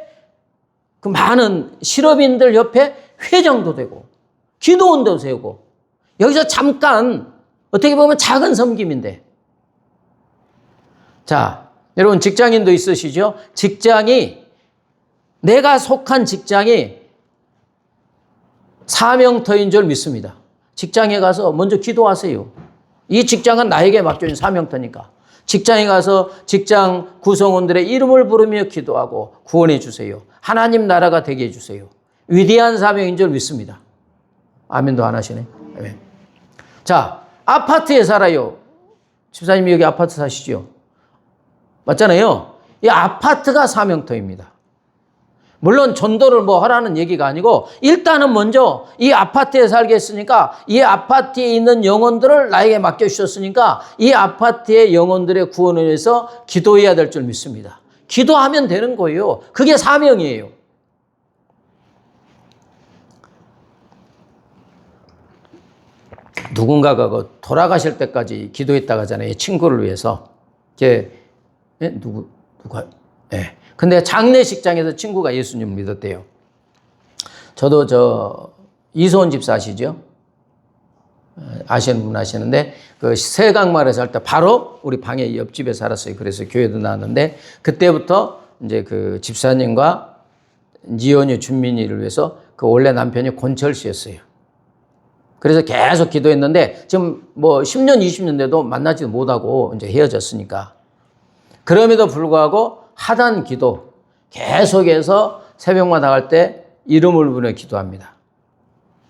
그 많은 실업인들 옆에 회장도 되고 기도원도 세우고 여기서 잠깐 어떻게 보면 작은 섬김인데 자, 여러분 직장인도 있으시죠? 직장이 내가 속한 직장이 사명터인 줄 믿습니다. 직장에 가서 먼저 기도하세요. 이 직장은 나에게 맡겨진 사명터니까. 직장에 가서 직장 구성원들의 이름을 부르며 기도하고 구원해 주세요. 하나님 나라가 되게 해주세요. 위대한 사명인 줄 믿습니다. 아멘도 안 하시네. 아멘. 자, 아파트에 살아요. 집사님이 여기 아파트 사시죠? 맞잖아요. 이 아파트가 사명터입니다. 물론 전도를 뭐 하라는 얘기가 아니고 일단은 먼저 이 아파트에 살겠으니까 이 아파트에 있는 영혼들을 나에게 맡겨주셨으니까 이 아파트의 영혼들의 구원을 위해서 기도해야 될 줄 믿습니다. 기도하면 되는 거예요. 그게 사명이에요. 누군가가 돌아가실 때까지 기도했다고 하잖아요. 친구를 위해서. 예? 누가? 예. 근데 장례식장에서 친구가 예수님을 믿었대요. 저도 이소원 집사 아시죠? 아시는 분 아시는데, 그 세강마을에 살 때 바로 우리 방에 옆집에 살았어요. 그래서 교회도 나왔는데, 그때부터 이제 그 집사님과 이혼유 준민이를 위해서 그 원래 남편이 권철 씨였어요. 그래서 계속 기도했는데, 지금 뭐 10년, 20년 돼도 만나지도 못하고 이제 헤어졌으니까. 그럼에도 불구하고 하단 기도 계속해서 새벽마다 갈 때 이름을 부르며 기도합니다.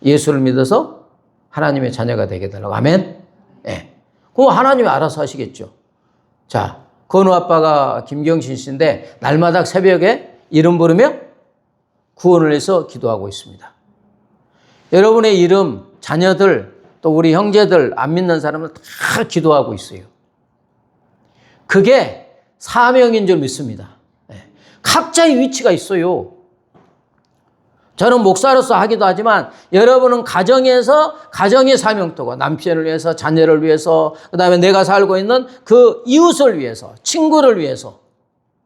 예수를 믿어서 하나님의 자녀가 되게 해달라고. 아멘? 예. 그거 하나님이 알아서 하시겠죠. 자, 건우 아빠가 김경신 씨인데 날마다 새벽에 이름 부르며 구원을 위해서 기도하고 있습니다. 여러분의 이름, 자녀들, 또 우리 형제들, 안 믿는 사람은 다 기도하고 있어요. 그게 사명인 줄 믿습니다. 예. 각자의 위치가 있어요. 저는 목사로서 하기도 하지만 여러분은 가정에서 가정의 사명토가 남편을 위해서, 자녀를 위해서, 그다음에 내가 살고 있는 그 이웃을 위해서, 친구를 위해서,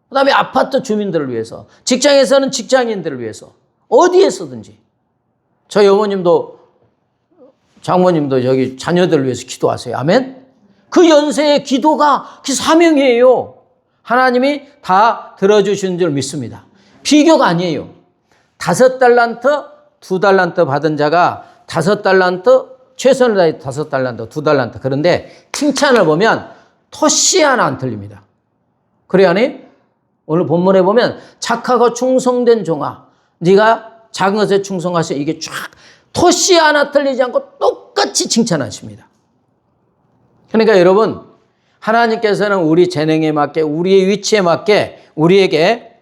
그다음에 아파트 주민들을 위해서, 직장에서는 직장인들을 위해서, 어디에서든지. 저희 어머님도 장모님도 여기 자녀들을 위해서 기도하세요. 아멘? 그 연세의 기도가 그 사명이에요. 하나님이 다 들어주시는 줄 믿습니다. 비교가 아니에요. 5달란트, 2달란트 받은 자가 5달란트, 최선을 다해 5달란트, 2달란트. 그런데 칭찬을 보면 토씨 하나 안 틀립니다. 그래야 하니? 오늘 본문에 보면 착하고 충성된 종아, 네가 작은 것에 충성하셔. 이게 쫙 토씨 하나 틀리지 않고 똑같이 칭찬하십니다. 그러니까 여러분, 하나님께서는 우리 재능에 맞게, 우리의 위치에 맞게 우리에게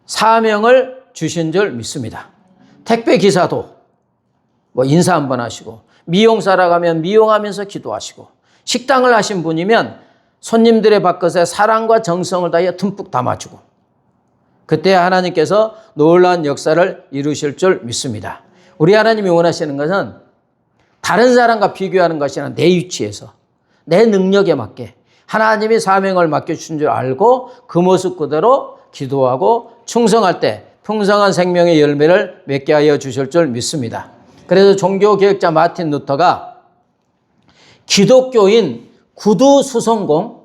사명을 주신 줄 믿습니다. 택배 기사도 뭐 인사 한번 하시고, 미용사라 가면 미용하면서 기도하시고, 식당을 하신 분이면 손님들의 밥그릇에 사랑과 정성을 다해 듬뿍 담아주고, 그때 하나님께서 놀라운 역사를 이루실 줄 믿습니다. 우리 하나님이 원하시는 것은 다른 사람과 비교하는 것이 아니라 내 위치에서, 내 능력에 맞게 하나님이 사명을 맡겨주신 줄 알고 그 모습 그대로 기도하고 충성할 때 풍성한 생명의 열매를 맺게 하여 주실 줄 믿습니다. 그래서 종교개혁자 마틴 루터가 기독교인 구두수성공,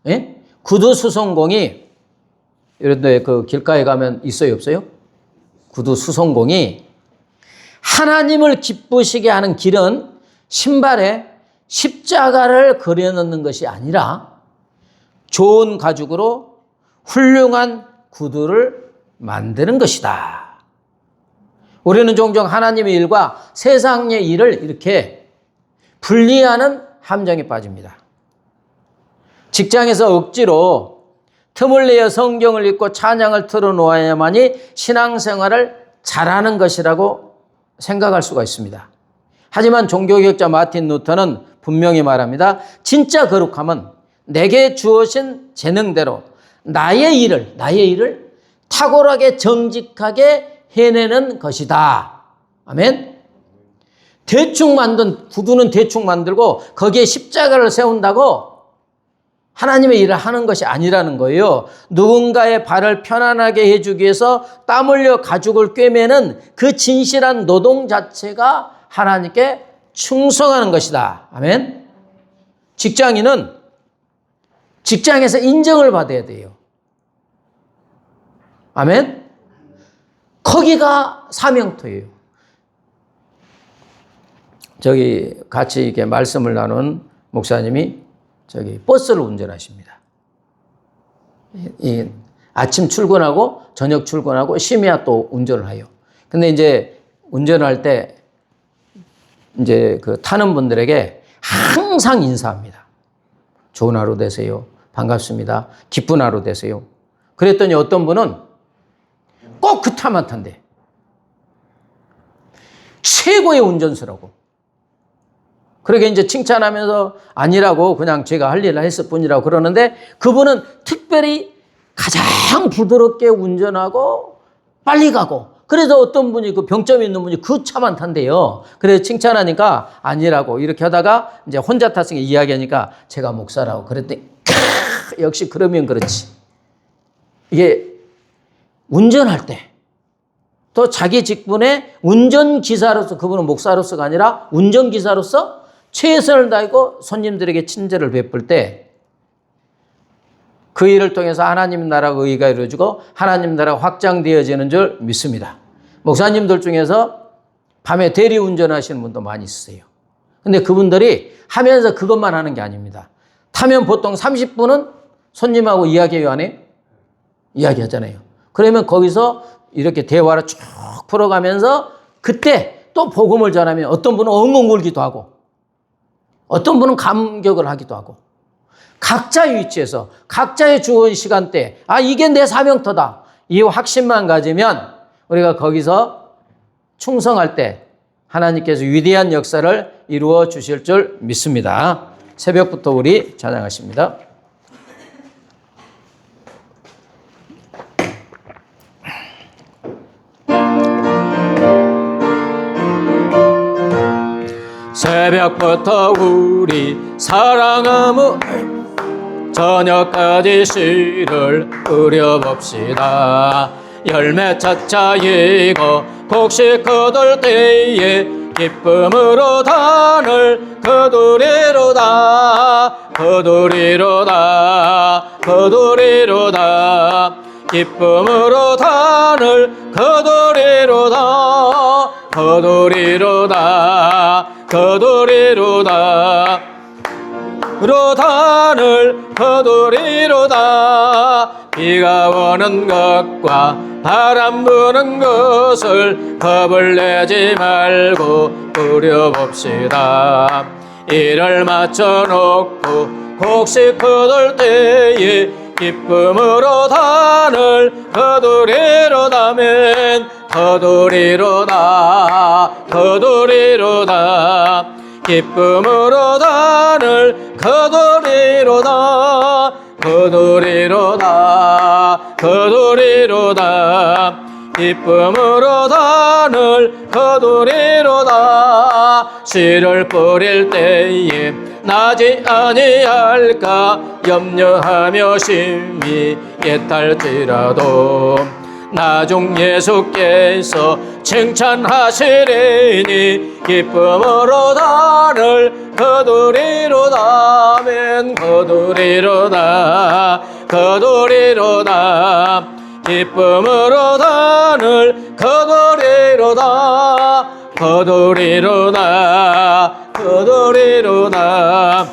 예? 구두수성공이 이런데 그 길가에 가면 있어요, 없어요? 구두수성공이 하나님을 기쁘시게 하는 길은 신발에 십자가를 그려넣는 것이 아니라 좋은 가죽으로 훌륭한 구두를 만드는 것이다. 우리는 종종 하나님의 일과 세상의 일을 이렇게 분리하는 함정에 빠집니다. 직장에서 억지로 틈을 내어 성경을 읽고 찬양을 틀어놓아야만이 신앙생활을 잘하는 것이라고 생각할 수가 있습니다. 하지만 종교개혁자 마틴 루터는 분명히 말합니다. 진짜 거룩함은 내게 주어진 재능대로 나의 일을 탁월하게 정직하게 해내는 것이다. 아멘? 대충 만든 구두는 대충 만들고 거기에 십자가를 세운다고 하나님의 일을 하는 것이 아니라는 거예요. 누군가의 발을 편안하게 해주기 위해서 땀 흘려 가죽을 꿰매는 그 진실한 노동 자체가 하나님께 충성하는 것이다. 아멘? 직장인은 직장에서 인정을 받아야 돼요. 아멘? 거기가 사명토예요. 저기 같이 이렇게 말씀을 나눈 목사님이 저기 버스를 운전하십니다. 아침 출근하고 저녁 출근하고 심야 또 운전을 해요. 근데 이제 운전할 때 이제 그 타는 분들에게 항상 인사합니다. 좋은 하루 되세요. 반갑습니다. 기쁜 하루 되세요. 그랬더니 어떤 분은 꼭 그 차만 탄대. 최고의 운전수라고. 그러게 이제 칭찬하면서 아니라고 그냥 제가 할 일을 했을 뿐이라고 그러는데 그분은 특별히 가장 부드럽게 운전하고 빨리 가고 그래서 어떤 분이 그 병점이 있는 분이 그 차만 탄대요. 그래서 칭찬하니까 아니라고 이렇게 하다가 이제 혼자 탔으니까 이야기하니까 제가 목사라고 그랬더니 역시 그러면 그렇지. 이게 운전할 때 또 자기 직분에 운전기사로서, 그분은 목사로서가 아니라 운전기사로서 최선을 다하고 손님들에게 친절을 베풀 때 그 일을 통해서 하나님 나라가 의가 이루어지고 하나님 나라가 확장되어지는 줄 믿습니다. 목사님들 중에서 밤에 대리운전하시는 분도 많이 있으세요. 근데 그분들이 하면서 그것만 하는 게 아닙니다. 타면 보통 30분은 손님하고 이야기해요, 안 해요? 이야기하잖아요. 그러면 거기서 이렇게 대화를 쭉 풀어가면서 그때 또 복음을 전하면 어떤 분은 엉엉 울기도 하고 어떤 분은 감격을 하기도 하고 각자의 위치에서 각자의 주어진 시간대, 이게 내 사명터다, 이 확신만 가지면 우리가 거기서 충성할 때 하나님께서 위대한 역사를 이루어 주실 줄 믿습니다. 새벽부터 우리 찬양하십니다. 새벽부터 우리 사랑하며 저녁까지 씨를 우려봅시다. 열매 차차이고 곡식 거둘 때에 기쁨으로 단을 거두리로다. 거두리로다. 거두리로다. 기쁨으로 단을 거두리로다. 거두리로다. 거두리로다. 로단을 거두리로다. 비가 오는 것과 바람 부는 것을 겁을 내지 말고 우려봅시다. 이를 맞춰놓고 곡식 거둘 때에 기쁨으로 단을 거두리로다면 거두리로다. 거두리로다. 기쁨으로 단을 거두리로다. 거두리로다. 거두리로다. 기쁨으로 단을 거두리로다. 씨를 뿌릴 때에 나지 아니할까 염려하며 심히 애탈지라도 나중 예수께서 칭찬하시리니 기쁨으로 단을 거두리로다. 아멘. 거두리로다. 거두리로다. 기쁨으로 단을 거두리로다. 거두리로다. 거두리로다.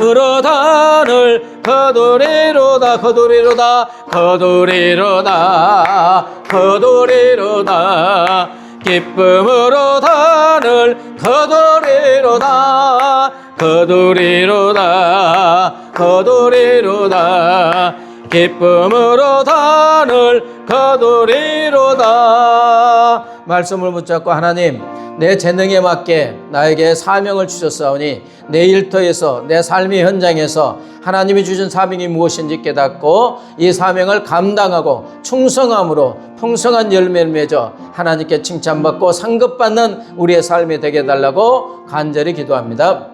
으로단을 거두리로다. 거두리로다. 거두리로다. 거두리로다. 기쁨으로 단을 거두리로다. 거두리로다. 거두리로다. 기쁨으로 단을 거두리로다. 말씀을 붙잡고 하나님, 내 재능에 맞게 나에게 사명을 주셨사오니 내 일터에서 내 삶의 현장에서 하나님이 주신 사명이 무엇인지 깨닫고 이 사명을 감당하고 충성함으로 풍성한 열매를 맺어 하나님께 칭찬받고 상급받는 우리의 삶이 되게 해달라고 간절히 기도합니다.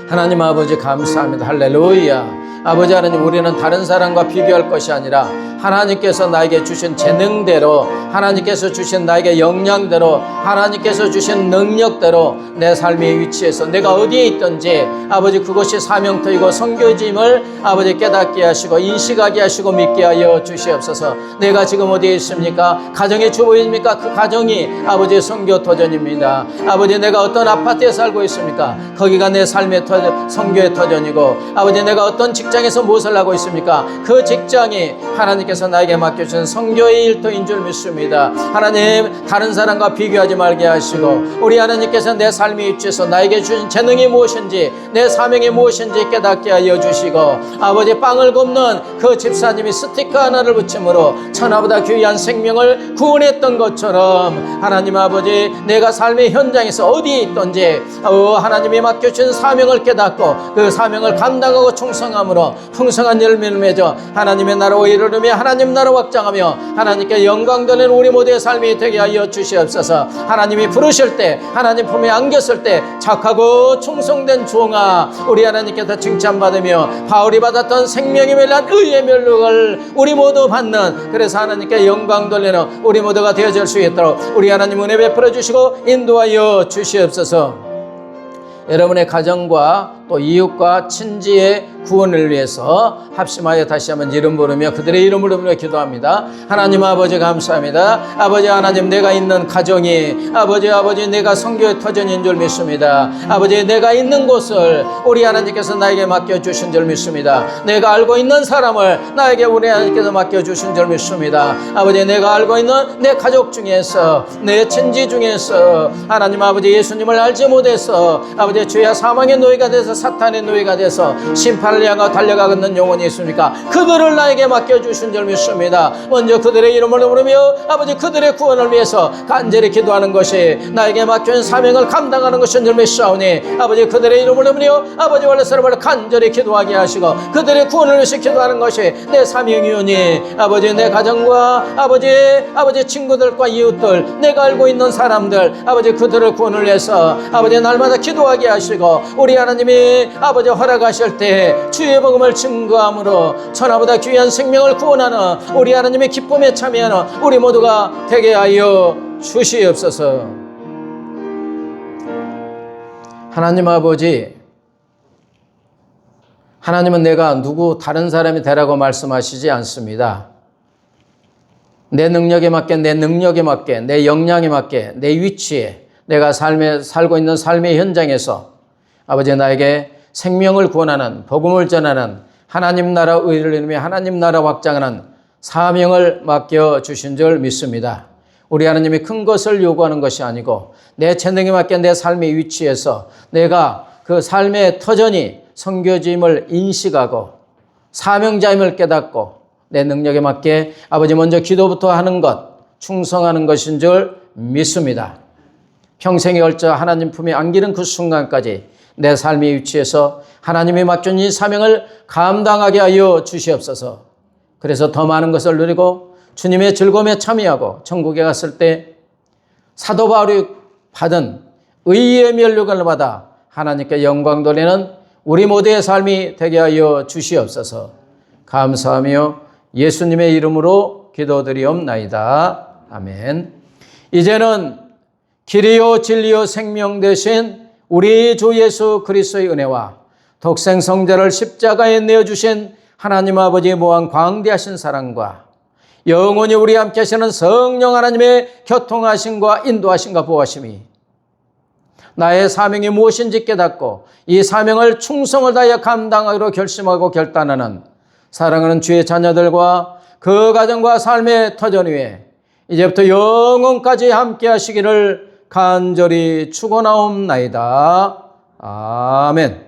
하나님 아버지 감사합니다. 할렐루야. 아버지 하나님, 우리는 다른 사람과 비교할 것이 아니라 하나님께서 나에게 주신 재능대로, 하나님께서 주신 나에게 역량대로, 하나님께서 주신 능력대로 내 삶의 위치에서 내가 어디에 있든지 아버지 그것이 사명터이고 선교짐을 아버지 깨닫게 하시고 인식하게 하시고 믿게 하여 주시옵소서. 내가 지금 어디에 있습니까? 가정의 주부입니까? 그 가정이 아버지 선교터전입니다. 아버지 내가 어떤 아파트에 살고 있습니까? 거기가 내 삶의 선교의 터전이고, 아버지 내가 어떤 직장에서 무엇을 하고 있습니까? 그 직장이 하나님께서 나에게 맡겨주신 선교의 일터인 줄 믿습니다. 하나님, 다른 사람과 비교하지 말게 하시고 우리 하나님께서 내 삶의 위치에서 나에게 주신 재능이 무엇인지 내 사명이 무엇인지 깨닫게 하여 주시고, 아버지 빵을 굽는 그 집사님이 스티커 하나를 붙임으로 천하보다 귀한 생명을 구원했던 것처럼 하나님 아버지, 내가 삶의 현장에서 어디에 있든지 하나님이 맡겨주신 사명을 깨닫고 그 사명을 감당하고 충성함으로 맺고 풍성한 열매를 맺어 하나님의 나라와 이르르며 하나님 나라 확장하며 하나님께 영광 돌리는 우리 모두의 삶이 되게 하여 주시옵소서. 하나님이 부르실 때, 하나님 품에 안겼을 때 착하고 충성된 종아, 우리 하나님께서 칭찬받으며 바울이 받았던 생명의 멸류관 의의 멸류관을 우리 모두 받는, 그래서 하나님께 영광 돌리는 우리 모두가 되어질 수 있도록 우리 하나님 은혜 베풀어 주시고 인도하여 주시옵소서. 여러분의 가정과 또 이웃과 친지의 구원을 위해서 합심하여 다시 한번 이름 부르며 그들의 이름을 부르며 기도합니다. 하나님 아버지 감사합니다. 아버지 하나님, 내가 있는 가정이 아버지 내가 선교의 터전인 줄 믿습니다. 아버지 내가 있는 곳을 우리 하나님께서 나에게 맡겨주신 줄 믿습니다. 내가 알고 있는 사람을 나에게 우리 하나님께서 맡겨주신 줄 믿습니다. 아버지 내가 알고 있는 내 가족 중에서, 내 친지 중에서 하나님 아버지 예수님을 알지 못해서 아버지 죄와 사망의 노예가 돼서 사탄의 노예가 돼서 심판을 향하여 달려가고 있는 영혼이 있습니까? 그들을 나에게 맡겨주신 줄 믿습니다. 먼저 그들의 이름을 부르며 아버지 그들의 구원을 위해서 간절히 기도하는 것이 나에게 맡겨진 사명을 감당하는 것인 줄 믿사오니 아버지 그들의 이름을 부르며 아버지 원래 사람을 간절히 기도하게 하시고 그들의 구원을 위해서 기도하는 것이 내 사명이오니 아버지 내 가정과 아버지 친구들과 이웃들, 내가 알고 있는 사람들 아버지 그들의 구원을 위해서 아버지 날마다 기도하게 하시고 우리 하나님이 아버지 허락하실 때 주의 복음을 증거함으로 천하보다 귀한 생명을 구원하는 우리 하나님의 기쁨에 참여하는 우리 모두가 되게 하여 주시옵소서. 하나님 아버지, 하나님은 내가 누구 다른 사람이 되라고 말씀하시지 않습니다. 내 능력에 맞게, 내 능력에 맞게, 내 역량에 맞게, 내 위치에, 내가 살고 있는 삶의 현장에서 아버지 나에게 생명을 구원하는, 복음을 전하는, 하나님 나라 의를 이루며 하나님 나라 확장하는 사명을 맡겨주신 줄 믿습니다. 우리 하나님이 큰 것을 요구하는 것이 아니고 내 재능에 맞게 내 삶의 위치에서 내가 그 삶의 터전이 선교지임을 인식하고 사명자임을 깨닫고 내 능력에 맞게 아버지 먼저 기도부터 하는 것, 충성하는 것인 줄 믿습니다. 평생에 걸쳐 하나님 품에 안기는 그 순간까지 내 삶의 위치에서 하나님이 맡긴 이 사명을 감당하게 하여 주시옵소서. 그래서 더 많은 것을 누리고 주님의 즐거움에 참여하고 천국에 갔을 때 사도 바울이 받은 의의 면류관을 받아 하나님께 영광 돌리는 우리 모두의 삶이 되게 하여 주시옵소서. 감사하며 예수님의 이름으로 기도드리옵나이다. 아멘. 이제는 길이요 진리요 생명 되신 우리 주 예수 그리스도의 은혜와 독생 성자를 십자가에 내어주신 하나님 아버지의 무한 광대하신 사랑과 영원히 우리 함께 하시는 성령 하나님의 교통하심과 인도하심과 보호하심이 나의 사명이 무엇인지 깨닫고 이 사명을 충성을 다하여 감당하기로 결심하고 결단하는 사랑하는 주의 자녀들과 그 가정과 삶의 터전 위에 이제부터 영원까지 함께 하시기를 간절히 축원하옵나이다. 아멘.